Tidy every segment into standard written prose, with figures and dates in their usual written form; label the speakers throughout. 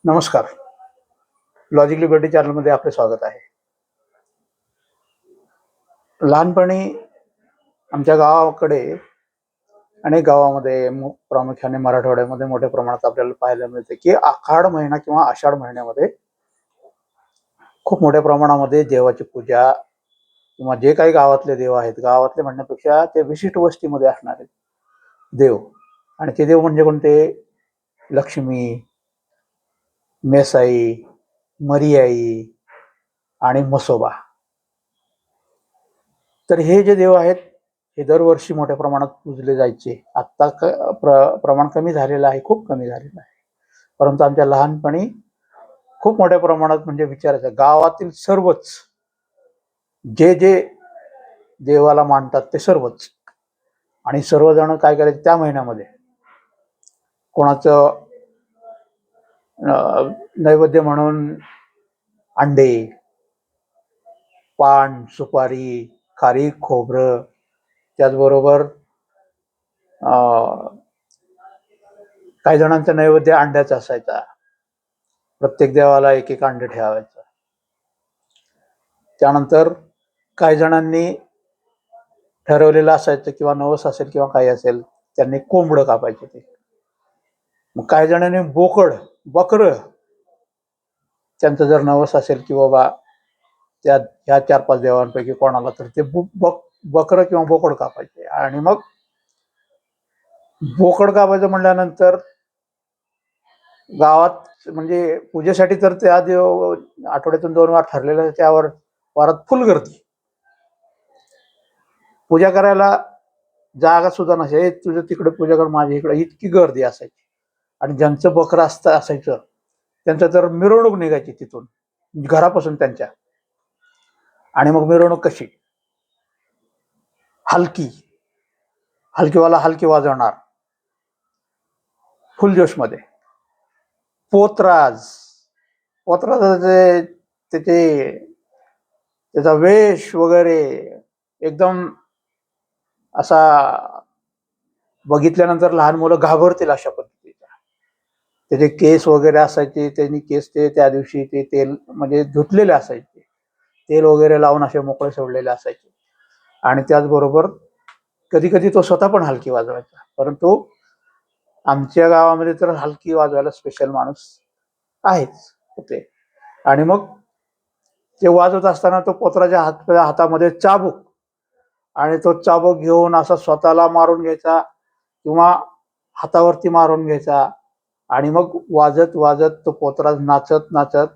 Speaker 1: नमस्कार. Logic liberty चॅनलमध्ये आपले स्वागत आहे. लहानपणी आमच्या गावाकडे अनेक गावामध्ये प्रामुख्याने मराठवाड्यामध्ये मोठ्या प्रमाणात आपल्याला पाहायला मिळते की आखाड महिना किंवा आषाढ महिन्यामध्ये खूप मोठ्या प्रमाणामध्ये देवाची पूजा किंवा जे काही गावातले देव आहेत, गावातले म्हणण्यापेक्षा ते विशिष्ट वस्तीमध्ये असणारे देव, आणि ते देव म्हणजे कोणते? लक्ष्मी, मेसाई, मरियाई आणि म्हसोबा. तर हे जे देव आहेत हे दरवर्षी मोठ्या प्रमाणात पूजले जायचे. आता प्रमाण कमी झालेलं आहे, खूप कमी झालेलं आहे. परंतु आमच्या लहानपणी खूप मोठ्या प्रमाणात म्हणजे विचारायचं, गावातील सर्वच जे जे देवाला मानतात ते सर्वच, आणि सर्वजण काय करायचे त्या महिन्यामध्ये कोणाचं नैवेद्य म्हणून अंडे, पान, सुपारी, खारीक, खोबरं, त्याचबरोबर काही जणांचा नैवेद्य अंड्याचा असायचा. प्रत्येक देवाला एक एक अंडे ठेवायचं. त्यानंतर काही जणांनी ठरवलेलं असायचं किंवा नवस असेल किंवा काही असेल, त्यांनी कोंबडं कापायचे ते. मग काही जणांनी बोकड, बकर, त्यांचं जर नवस असेल की बाबा त्या ह्या 4-5 देवांपैकी कोणाला, तर ते बकर किंवा बोकड कापायचे. आणि मग बोकड कापायचं म्हटल्यानंतर गावात म्हणजे पूजेसाठी तर त्या देव आठवड्यातून 2 वार ठरलेलं, त्यावर वारात फुल गर्दी. पूजा करायला जागा सुद्धा नसे, तुझं तिकडे पूजा कर, माझ्या इकडे, इतकी गर्दी असायची. आणि ज्यांचं बकरं असायचं त्यांचं तर मिरवणूक निघायची तिथून, घरापासून त्यांच्या. आणि मग मिरवणूक कशी? हलकीवाला हलकी वाजवणार फुल जोश मध्ये. पोतराज त्याचा वेश वगैरे एकदम असा बघितल्यानंतर लहान मुलं घाबरतील अशा पद्धतीचा. त्याचे केस वगैरे असायचे, त्यांनी केस ते त्या दिवशी ते तेल म्हणजे धुतलेले असायचे, तेल वगैरे लावून असे मोकळे सोडलेले असायचे. आणि त्याचबरोबर कधी कधी तो स्वतः पण हलकी वाजवायचा. परंतु आमच्या गावामध्ये तर हलकी वाजवायला स्पेशल माणूस आहेच होते. आणि मग ते वाजवत असताना तो पोत्राच्या हातामध्ये चाबूक, आणि तो चाबूक घेऊन असा स्वतःला मारून घ्यायचा किंवा हातावरती मारून घ्यायचा. आणि मग वाजत वाजत तो पोतराज नाचत नाचत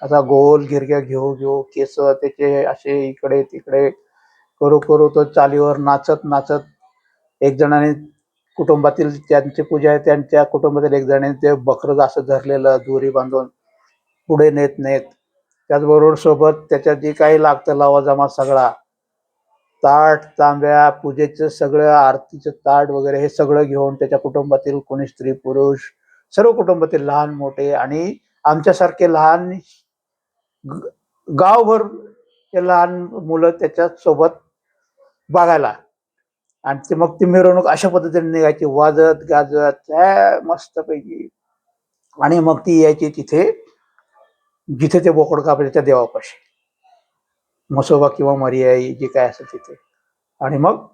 Speaker 1: असा गोल गिरग्या घेऊ केस त्याचे असे इकडे तिकडे करू करू तो चालीवर नाचत नाचत, एक जणाने कुटुंबातील ज्यांची पूजा आहे त्यांच्या कुटुंबातील एक जणाने ते बकरं असं धरलेलं दोरी बांधून पुढे नेत नेत, त्याचबरोबर सोबत त्याच्यात जे काही लागतं लवाजमा सगळा, ताट, तांब्या, पूजेचं सगळं, आरतीचं ताट वगैरे हे सगळं घेऊन त्याच्या कुटुंबातील कोणी स्त्री पुरुष, सर्व कुटुंबातील लहान मोठे आणि आमच्यासारखे लहान गावभर ते लहान मुलं त्याच्या सोबत बघायला. आणि ते मग ती मिरवणूक अशा पद्धतीने निघायची, वाजत गाजत मस्तपैकी. आणि मग ती यायची तिथे जिथे ते बोकड कापायचे त्या देवापाशी, म्हसोबा किंवा मरियाई जे काय असेल तिथे. आणि मग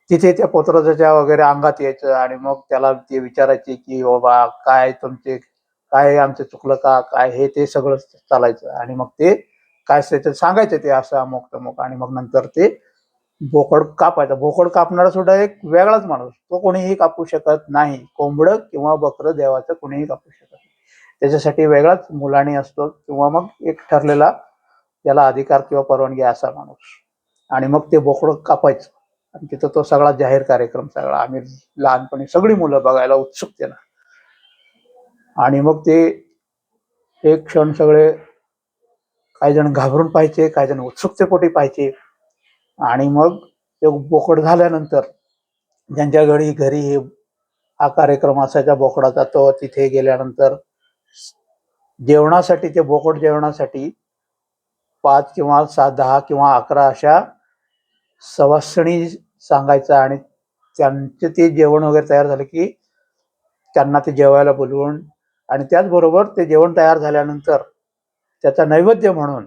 Speaker 1: तिथे त्या पोतराजाच्या वगैरे अंगात यायचं. आणि मग त्याला ते विचारायचे की बाबा काय तुमचे, काय आमचं चुकलं का काय, हे ते सगळं चालायचं. आणि मग ते काय असायचं सांगायचं, ते असं अमुक तमुक. आणि मग नंतर ते बोकड कापायचा. बोकड कापणारा सुद्धा एक वेगळाच माणूस, तो कोणीही कापू शकत नाही. कोंबडं किंवा बकरं देवाचं कोणीही कापू शकत नाही, त्याच्यासाठी वेगळाच मुलाणी असतो किंवा मग एक ठरलेला त्याला अधिकार किंवा परवानगी असा माणूस. आणि मग ते बोकड कापायचं. आणि तिथं तो सगळा जाहीर कार्यक्रम सगळा आम्ही लहानपणी सगळी मुलं बघायला उत्सुकतेनं. आणि मग ते एक क्षण सगळे, काही जण घाबरून पाहायचे, काही जण उत्सुकतेपोटी पाहायचे. आणि मग ते बोकड झाल्यानंतर ज्यांच्या घरी हे हा कार्यक्रम असायचा बोकडाचा, तो तिथे गेल्यानंतर जेवणासाठी, ते बोकड जेवणासाठी 5 किंवा 7, 10 किंवा 11 अशा सवासणी सांगायचा. आणि त्यांचे ते जेवण वगैरे तयार झालं की त्यांना ते जेवायला बोलवून आणि त्याचबरोबर ते जेवण तयार झाल्यानंतर त्याचा नैवेद्य म्हणून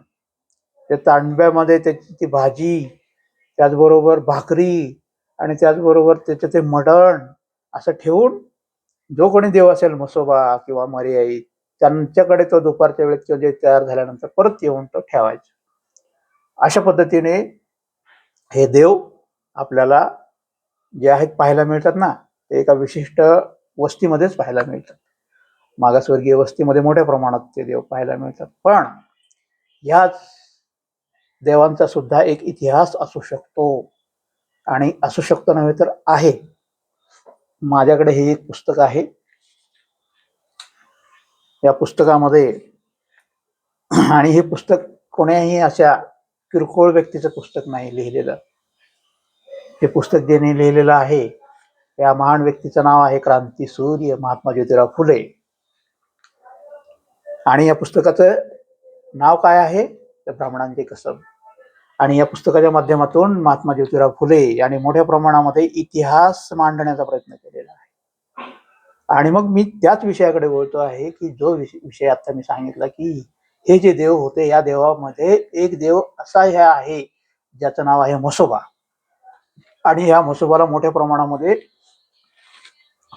Speaker 1: ते तांब्यामध्ये त्याची ती भाजी, त्याचबरोबर भाकरी आणि त्याचबरोबर त्याचं ते मटण असं ठेवून जो कोणी देव असेल, म्हसोबा किंवा मर्याई, त्यांच्याकडे तो दुपारच्या वेळेत जे तयार झाल्यानंतर परत येऊन तो ठेवायचा. अशा पद्धतीने हे देव आपल्याला जे आहेत पाहायला मिळतात ना, ते एका विशिष्ट वस्तीमध्येच पाहायला मिळतात. मागासवर्गीय वस्तीमध्ये मोठ्या प्रमाणात ते देव पाहायला मिळतात. पण ह्याच देवांचा सुद्धा एक इतिहास असू शकतो, आणि असू शकतो नव्हे तर आहे. माझ्याकडे हे एक पुस्तक आहे. या पुस्तकामध्ये, आणि हे पुस्तक कोण्याही अशा किरकोळ व्यक्तीचं पुस्तक नाही लिहिलेलं. हे पुस्तक ज्याने लिहिलेलं आहे या महान व्यक्तीचं नाव आहे क्रांतीसूर्य महात्मा ज्योतिराव फुले. आणि या पुस्तकाचं नाव काय आहे तर ब्राह्मणांचे कसब. आणि या पुस्तकाच्या माध्यमातून महात्मा ज्योतिराव फुले यांनी मोठ्या प्रमाणामध्ये इतिहास मांडण्याचा प्रयत्न केलेला आहे. आणि मग मी त्याच विषयाकडे बोलतो आहे की जो विषय आता मी सांगितला की हे जे देव होते, या देवामध्ये एक देव असा हे आहे ज्याचं नाव आहे म्हसोबा. आणि या म्हसोबाला मोठ्या प्रमाणामध्ये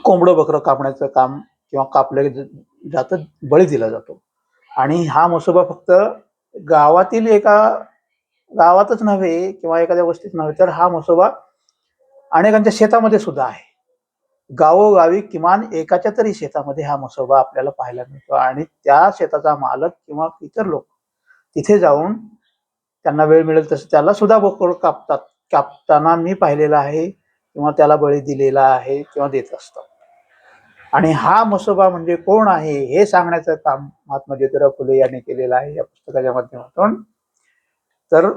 Speaker 1: कोंबडं बकरं कापण्याचं काम किंवा कापले जातं, बळी दिला जातो. आणि हा म्हसोबा फक्त गावातील एका गावातच नव्हे किंवा एखाद्या वस्तीत नव्हे, तर हा म्हसोबा अनेकांच्या शेतामध्ये सुद्धा आहे. गावोगावी किमान एकाच्या तरी शेतामध्ये हा म्हसोबा आपल्याला पाहायला मिळतो. आणि त्या शेताचा मालक किंवा इतर लोक तिथे जाऊन त्यांना वेळ मिळेल तसं त्याला सुद्धा बोकड कापतात. कापताना मी पाहिलेला आहे किंवा त्याला बळी दिलेला आहे किंवा देत असतात. आणि हा म्हसोबा म्हणजे कोण आहे हे सांगण्याचं काम महात्मा ज्योतिराव फुले यांनी केलेलं आहे या पुस्तकाच्या माध्यमातून. तर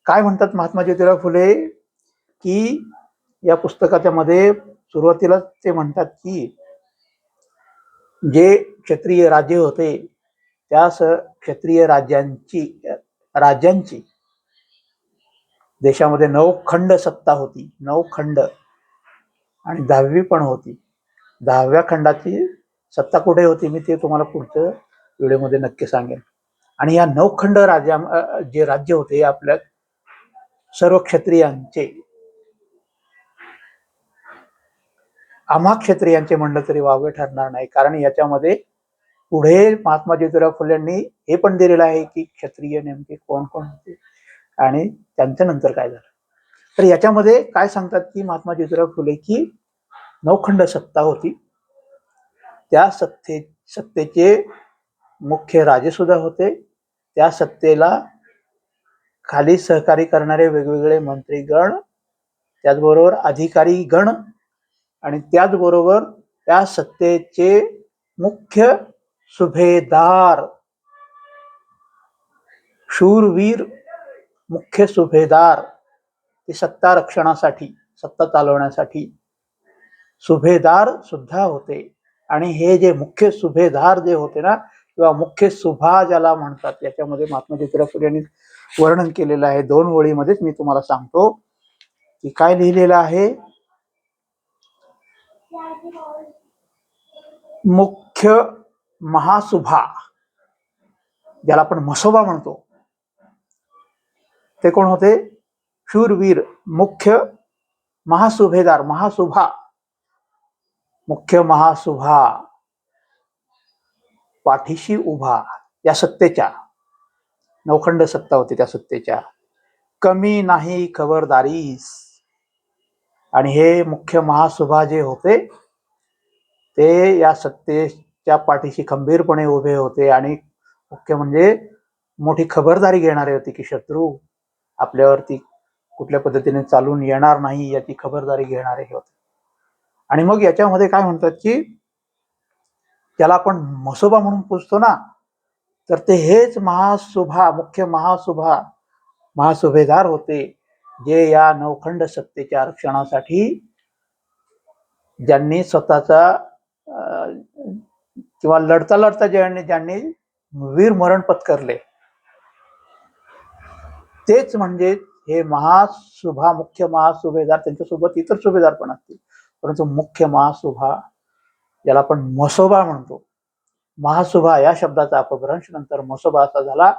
Speaker 1: काय म्हणतात महात्मा ज्योतिराव फुले की या पुस्तकाच्या मध्ये सुरुवातीला ते म्हणतात की जे क्षत्रिय राज्य होते त्या क्षत्रिय राज्यांची देशामध्ये 9 खंड सत्ता होती. 9 खंड आणि 10वी पण होती. 10व्या खंडाची सत्ता कुठे होती मी ते तुम्हाला पुढच्या व्हिडिओमध्ये नक्की सांगेन. आणि या 9 खंड जे राज्य होते आपल्या सर्व क्षत्रियांचे, आम्हा क्षत्रियांचे म्हणलं तरी वावगे ठरणार नाही. कारण याच्यामध्ये पुढे महात्मा ज्योतिराव फुलेंनी हे पण दिलेलं आहे की क्षत्रिय नेमके कोण कोण होते आणि त्यांच्या नंतर काय झालं. तर याच्यामध्ये काय सांगतात की महात्मा ज्योतिराव फुले की 9 खंड सत्ता होती. त्या सत्तेचे मुख्य राजे सुद्धा होते. त्या सत्तेला खाली सहकारी करणारे वेगवेगळे मंत्रीगण, त्याचबरोबर अधिकारी गण, आणि त्याचबरोबर त्या सत्तेचे मुख्य सुभेदार, शूरवीर मुख्य सुभेदार, ते सत्ता रक्षणासाठी, सत्ता चालवण्यासाठी सुभेदार सुद्धा होते. आणि हे जे मुख्य सुभेदार जे होते ना, किंवा मुख्य सुभा ज्याला म्हणतात, याच्यामध्ये महात्मा ज्योतिराव फुले यांनी वर्णन केलेलं आहे. 2 ओळीमध्येच मी तुम्हाला सांगतो की काय लिहिलेलं आहे. मुख्य महासुभा ज्याला आपण म्हसोबा म्हणतो ते कोण होते? शूरवीर मुख्य महासुभेदार, महासुभा, मुख्य महासुभा पाठीशी उभा, या सत्तेच्या 9 खंड सत्ता होती त्या सत्तेच्या, कमी नाही खबरदारीस. आणि हे मुख्य महासुभा जे होते ते या सत्तेच्या पाठीशी खंबीरपणे उभे होते. आणि मुख्य म्हणजे मोठी खबरदारी घेणारे होते की शत्रू आपल्यावरती कुठल्या पद्धतीने चालून येणार नाही याची खबरदारी घेणारे होते. आणि मग याच्यामध्ये काय म्हणतात की त्याला आपण म्हसोबा म्हणून पुजतो ना, तर ते हेच महासुभा, मुख्य महासुभा, महासुभेदार होते जे या 9 खंड सत्तेच्या आरक्षणासाठी ज्यांनी स्वतःचा किंवा लढता लढता ज्यांनी वीर मरण पत्करले, तेच म्हणजे हे महासुभा, मुख्य महासुभेदार. त्यांच्यासोबत इतर सुभेदार पण असतील, परंतु मुख्य महासुभा ज्याला आपण म्हसोबा म्हणतो. महासुभा या शब्दाचा अपभ्रंश नंतर म्हसोबा असा झाला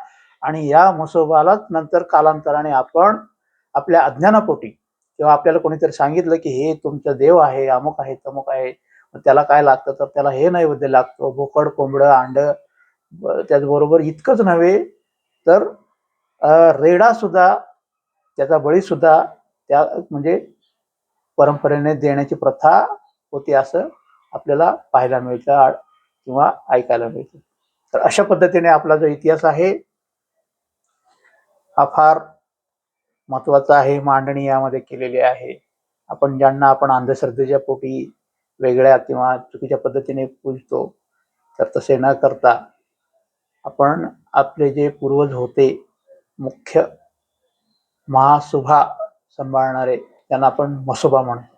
Speaker 1: आणि या म्हसोबालाच नंतर कालांतराने आपण आपल्या अज्ञानापोटी किंवा आपल्याला कोणीतरी सांगितलं की हे तुमचं देव आहे, अमुक आहे, तमुक आहे, त्याला काय लागतं तर त्याला हे नैवेद्य लागतो, बोकड, कोंबडं, अंड. त्याचबरोबर इतकंच नव्हे तर रेडा सुद्धा, त्याचा बळी सुद्धा त्या म्हणजे परंपरेने देण्याची प्रथा होती असं आपल्याला पाहायला मिळतं किंवा ऐकायला मिळतं. तर अशा पद्धतीने आपला जो इतिहास आहे हा फार महत्वाचा आहे, मांडणी यामध्ये केलेली आहे. ज्यांना आपण अंधश्रद्धेच्या पोटी वेगळ्या किंवा चुकीच्या पद्धतीने पूजतो, तर तसे न करता आपण आपले जे पूर्वज होते मुख्य महासुभा सांभाळणारे, त्यांना आपण म्हसोबा म्हणतो.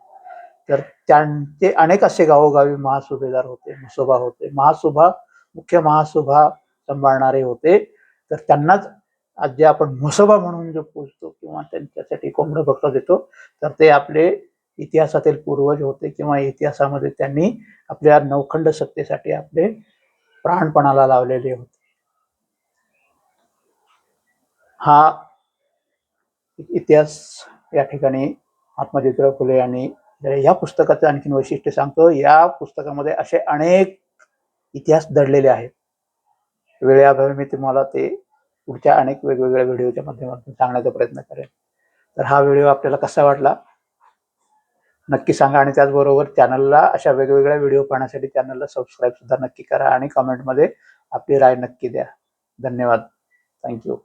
Speaker 1: तर त्यांचे अनेक असे गावोगावी महासुभेदार होते, म्हसोबा होते. मुख्य महासुभा सांभाळणारे होते. तर त्यांनाच आज जे आपण म्हसोबा म्हणून जो पूजतो किंवा त्यांच्यासाठी कोंबडं बकरं देतो, तर ते आपले इतिहासातील पूर्वज होते किंवा इतिहासामध्ये त्यांनी आपल्या नवखंड सत्तेसाठी आपले प्राणपणाला लावलेले होते. हा इतिहास या ठिकाणी महात्मा ज्योतिराव फुले यांनी या पुस्तकाचं आणखीन वैशिष्ट्य सांगतो. या पुस्तकामध्ये असे अनेक इतिहास दडलेले आहेत. वेळेअभावी मी तुम्हाला ते पुढच्या अनेक वेगवेगळ्या व्हिडिओच्या माध्यमातून सांगण्याचा प्रयत्न करेन. तर हा व्हिडिओ आपल्याला कसा वाटला नक्की सांगा आणि त्याचबरोबर चॅनलला अशा वेगवेगळ्या व्हिडिओ पाहण्यासाठी चॅनलला सबस्क्राईब सुद्धा नक्की करा आणि कमेंटमध्ये आपली राय नक्की द्या. धन्यवाद. थँक्यू.